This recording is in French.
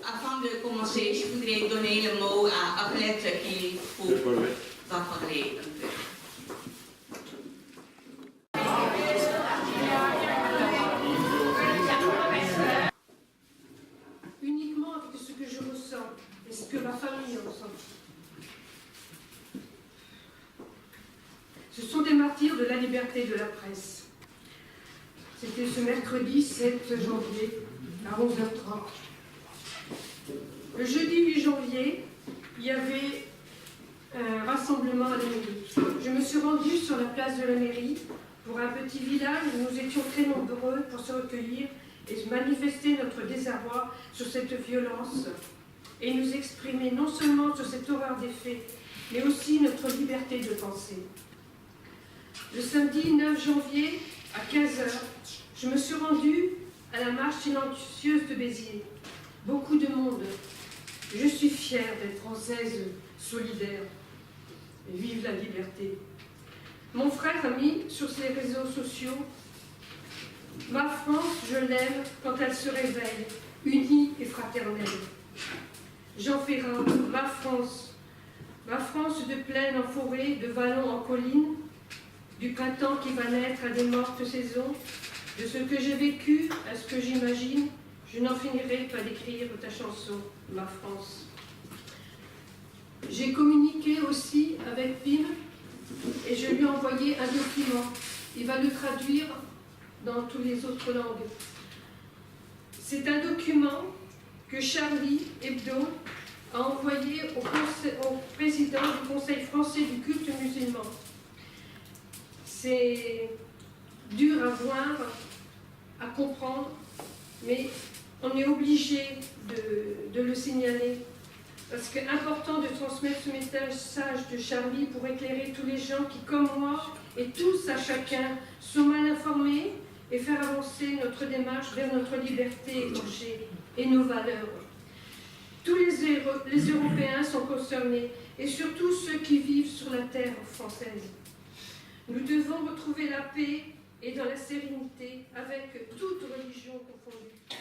Avant de commencer, je voudrais donner le mot à Arlette qui va parler un peu. Uniquement avec ce que je ressens et ce que ma famille ressent. Ce sont des martyrs de la liberté de la presse. C'était ce mercredi 7 janvier à 11h30. Le jeudi 8 janvier, il y avait un rassemblement à la mairie. Je me suis rendue sur la place de la mairie pour un petit village où nous étions très nombreux pour se recueillir et manifester notre désarroi sur cette violence et nous exprimer non seulement sur cette horreur des faits, mais aussi notre liberté de penser. Le samedi 9 janvier, à 15h, je me suis rendue à la marche silencieuse de Béziers. Beaucoup de monde. Je suis fière d'être française solidaire. Et vive la liberté. Mon frère a mis sur ses réseaux sociaux « Ma France, je l'aime quand elle se réveille, unie et fraternelle. » Jean Ferrat, ma France de plaine en forêt, de vallons en collines, du printemps qui va naître à des mortes saisons, de ce que j'ai vécu à ce que j'imagine, je n'en finirai pas d'écrire ta chanson, ma France. J'ai communiqué aussi avec Pim et je lui ai envoyé un document. Il va le traduire dans toutes les autres langues. C'est un document que Charlie Hebdo a envoyé au président du Conseil français du culte musulman. C'est dur à voir, à comprendre, mais on est obligé de le signaler. Parce que c'est important de transmettre ce message de Charlie pour éclairer tous les gens qui, comme moi, et tous à chacun, sont mal informés et faire avancer notre démarche vers notre liberté égorgée et nos valeurs. Tous les Européens sont concernés, et surtout ceux qui vivent sur la terre française. Nous devons retrouver la paix et dans la sérénité avec toute religion confondue.